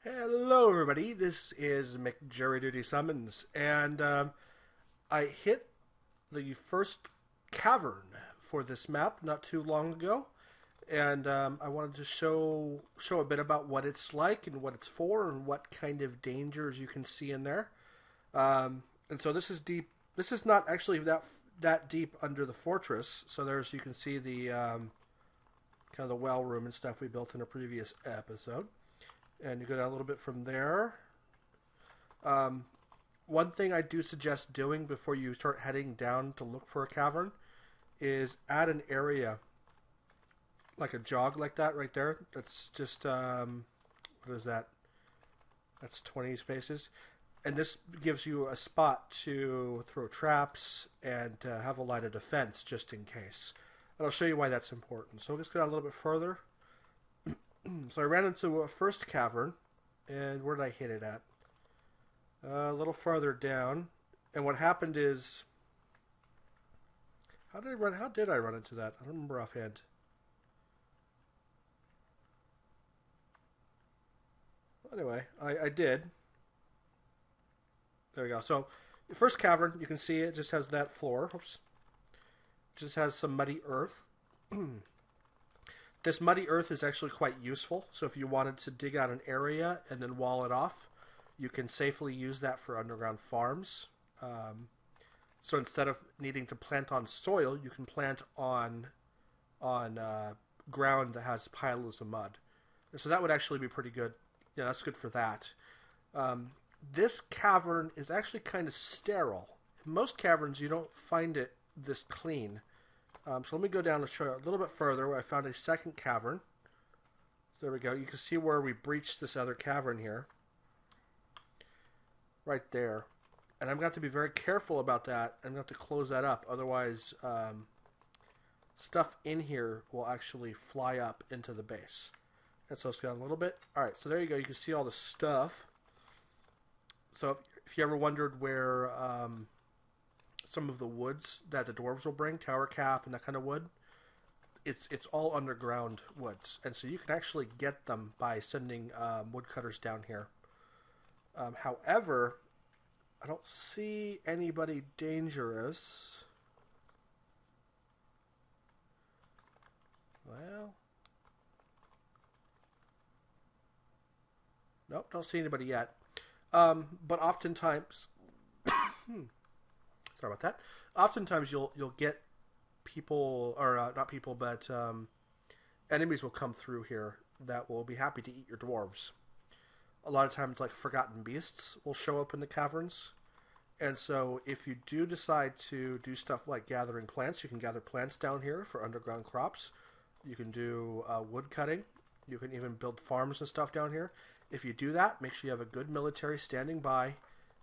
Hello, everybody. This is JuryDutySummons, and I hit the first cavern for this map not too long ago, and I wanted to show a bit about what it's like and what it's for, and what kind of dangers you can see in there. And so this is deep. This is not actually that deep under the fortress. So there's you can see the kind of the well room and stuff we built in a previous episode. And you go down a little bit from there. Um, One thing I do suggest doing before you start heading down to look for a cavern is add an area like a jog like that right there. That's just what is that? That's 20 spaces, and this gives you a spot to throw traps and have a line of defense just in case. And I'll show you why that's important. So we'll just go down a little bit further. So I ran into a first cavern, and where did I hit it at? A little farther down, and what happened is, how did I run? How did I run into that? I don't remember offhand. Anyway, I did. There we go. So the first cavern, you can see it just has that floor. Oops, it just has some muddy earth. This muddy earth is actually quite useful. So if you wanted to dig out an area and then wall it off, you can safely use that for underground farms. So instead of needing to plant on soil, you can plant on ground that has piles of mud. And so that would actually be pretty good. Yeah, that's good for that. Um, this cavern is actually kind of sterile. In most caverns, you don't find it this clean. So let me go down and show you a little bit further where I found a second cavern. So there we go. You can see where we breached this other cavern here. Right there. And I'm going to have to be very careful about that. I'm going to have to close that up. Otherwise, stuff in here will actually fly up into the base. And so let's go down a little bit. Alright, so there you go. You can see all the stuff. So if you ever wondered where some of the woods that the dwarves will bring, tower cap and that kind of wood, it's all underground woods. And so you can actually get them by sending woodcutters down here. However, I don't see anybody dangerous. Well, nope, don't see anybody yet. But oftentimes, sorry about that. Oftentimes you'll get people, or not people, but enemies will come through here that will be happy to eat your dwarves. A lot of times, like forgotten beasts will show up in the caverns. And so, if you do decide to do stuff like gathering plants, you can gather plants down here for underground crops. You can do wood cutting. You can even build farms and stuff down here. If you do that, make sure you have a good military standing by,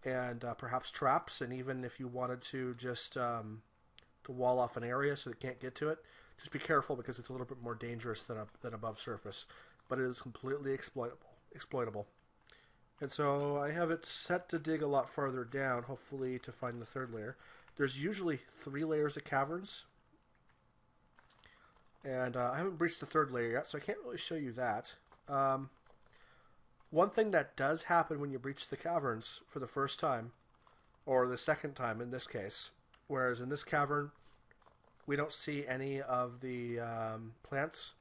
and perhaps traps. And even if you wanted to just to wall off an area so they can't get to it, just be careful because it's a little bit more dangerous than above surface. But it is completely exploitable. And so I have it set to dig a lot farther down, hopefully to find the third layer. There's usually 3 layers of caverns. And I haven't breached the third layer yet, so I can't really show you that. One thing that does happen when you breach the caverns for the first time, or the second time in this case, whereas in this cavern, we don't see any of the plants.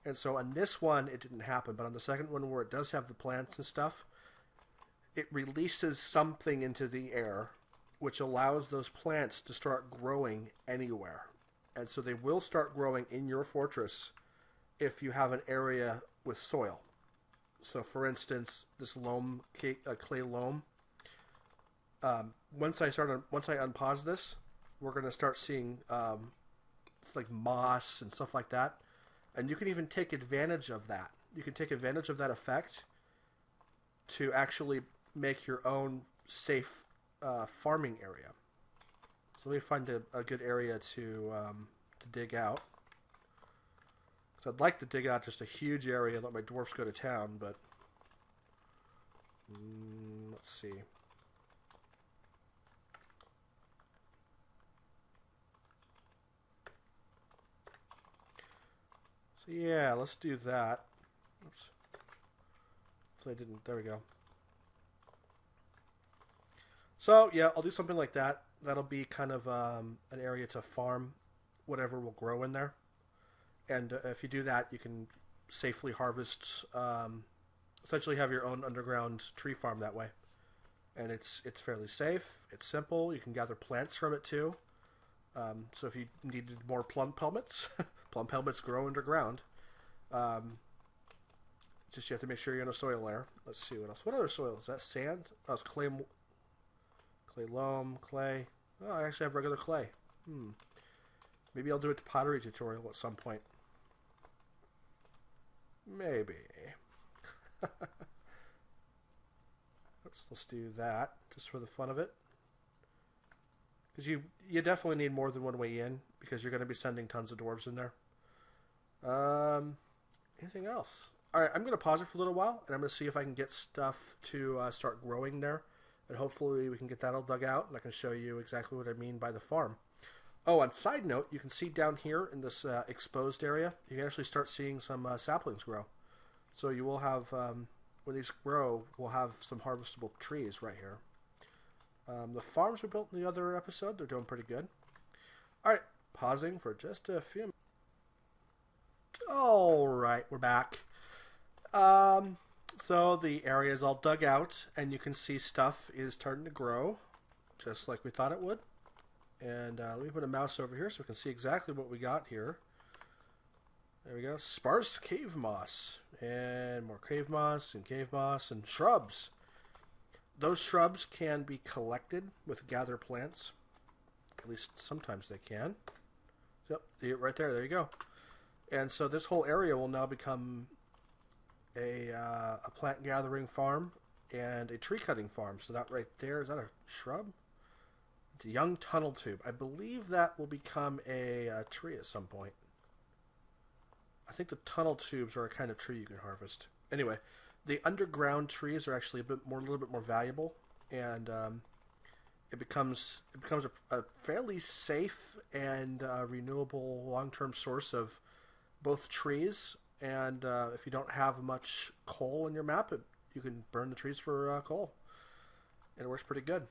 And so on this one, it didn't happen. But on the second one, where it does have the plants and stuff, it releases something into the air which allows those plants to start growing anywhere. And so they will start growing in your fortress if you have an area with soil. So for instance, this loam, clay loam, once I unpause this, we're going to start seeing it's like moss and stuff like that. And you can even take advantage of that. You can take advantage of that effect to actually make your own safe farming area. So let me find a good area to dig out. So I'd like to dig out just a huge area and let my dwarfs go to town, but let's see. So yeah, let's do that. Oops. Hopefully I didn't. There we go. So yeah, I'll do something like that. That'll be kind of an area to farm whatever will grow in there. And if you do that, you can safely harvest. Essentially, have your own underground tree farm that way, and it's fairly safe. It's simple. You can gather plants from it too. So if you needed more plum pelmets, plum pelmets grow underground. Just you have to make sure you're in a soil layer. Let's see what else. What other soil is that? Sand? Oh, it's clay, clay loam, clay. Oh, I actually have regular clay. Maybe I'll do a pottery tutorial at some point. Maybe. Let's do that just for the fun of it. Because you definitely need more than one way in because you're going to be sending tons of dwarves in there. Anything else? All right, I'm going to pause it for a little while, and I'm going to see if I can get stuff to start growing there. And hopefully we can get that all dug out, and I can show you exactly what I mean by the farm. Oh, on side note, you can see down here in this exposed area, you can actually start seeing some saplings grow. So you will have, when these grow, we'll have some harvestable trees right here. The farms we built in the other episode, they're doing pretty good. All right, pausing for just a few minutes. All right, we're back. So the area is all dug out, and you can see stuff is starting to grow, just like we thought it would. And let me put a mouse over here so we can see exactly what we got here. There we go. Sparse cave moss. And more cave moss and shrubs. Those shrubs can be collected with gather plants. At least sometimes they can. Yep, right there. There you go. And so this whole area will now become a plant gathering farm and a tree cutting farm. So that right there, is that a shrub? It's a young tunnel tube. I believe that will become a tree at some point. I think the tunnel tubes are a kind of tree you can harvest. Anyway, the underground trees are actually a little bit more valuable, and it becomes a fairly safe and renewable long-term source of both trees. And if you don't have much coal in your map, you can burn the trees for coal. And it works pretty good.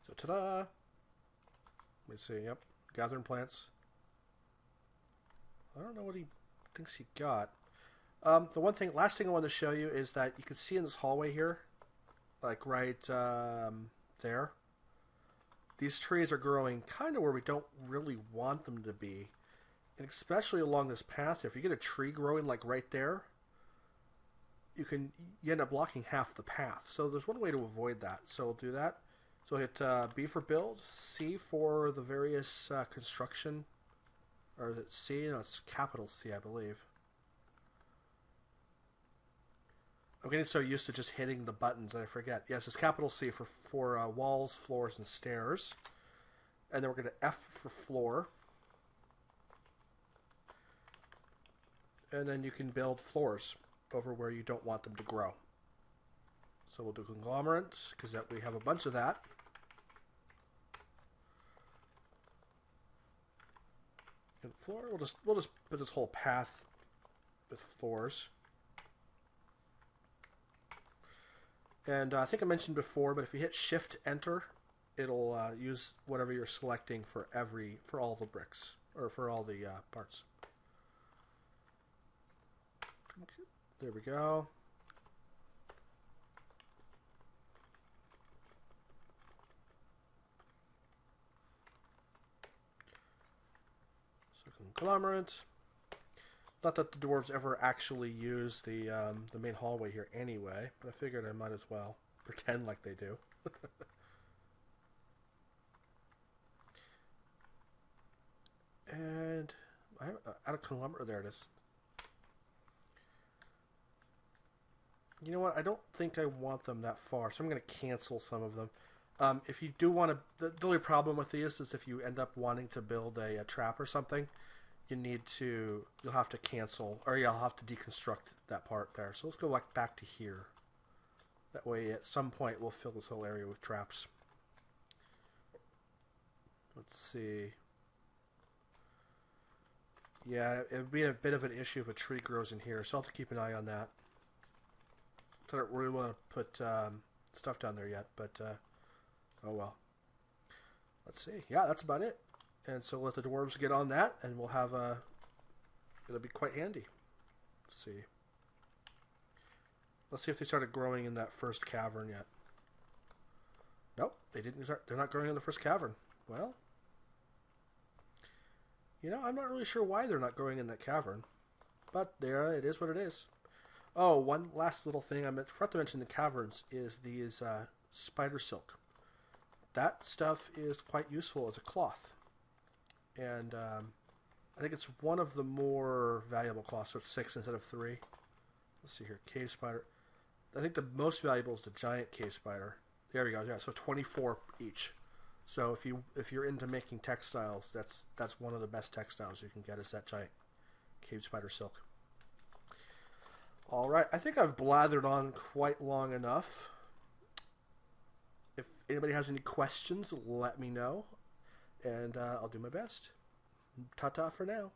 So, ta-da! Let me see. Yep, gathering plants. I don't know what he thinks he got. The last thing I want to show you is that you can see in this hallway here, like right there, these trees are growing kind of where we don't really want them to be. And especially along this path here, if you get a tree growing like right there, you end up blocking half the path. So there's one way to avoid that. So we'll do that. So hit B for build, C for the various construction, or is it C? No, it's capital C, I believe. I'm getting so used to just hitting the buttons that I forget. Yes, it's capital C for walls, floors, and stairs. And then we're going to F for floor. And then you can build floors over where you don't want them to grow. So we'll do conglomerate, because we have a bunch of that. And floor, we'll just put this whole path with floors. And I think I mentioned before, but if you hit Shift Enter, it'll use whatever you're selecting for all the bricks, or for all the parts. There we go. So conglomerate. Not that the dwarves ever actually use the main hallway here anyway, but I figured I might as well pretend like they do. And I have out of conglomerate. There it is. You know what? I don't think I want them that far, so I'm going to cancel some of them. If you do want to, the only problem with these is if you end up wanting to build a trap or something, you'll have to cancel, or you'll have to deconstruct that part there. So let's go back to here. That way, at some point, we'll fill this whole area with traps. Let's see. Yeah, it would be a bit of an issue if a tree grows in here, so I'll have to keep an eye on that. I don't really want to put stuff down there yet, but oh well. Let's see. Yeah, that's about it. And so let the dwarves get on that, and we'll have it'll be quite handy. Let's see. Let's see if they started growing in that first cavern yet. Nope, they didn't start. They're not growing in the first cavern. Well, you know, I'm not really sure why they're not growing in that cavern, but there it is what it is. Oh, one last little thing I forgot to mention the caverns is these spider silk. That stuff is quite useful as a cloth, and I think it's one of the more valuable cloths. So it's 6 instead of 3. Let's see here, cave spider. I think the most valuable is the giant cave spider. There we go. Yeah, so 24 each. So if you're into making textiles, that's one of the best textiles you can get is that giant cave spider silk. All right, I think I've blathered on quite long enough. If anybody has any questions, let me know, and I'll do my best. Ta-ta for now.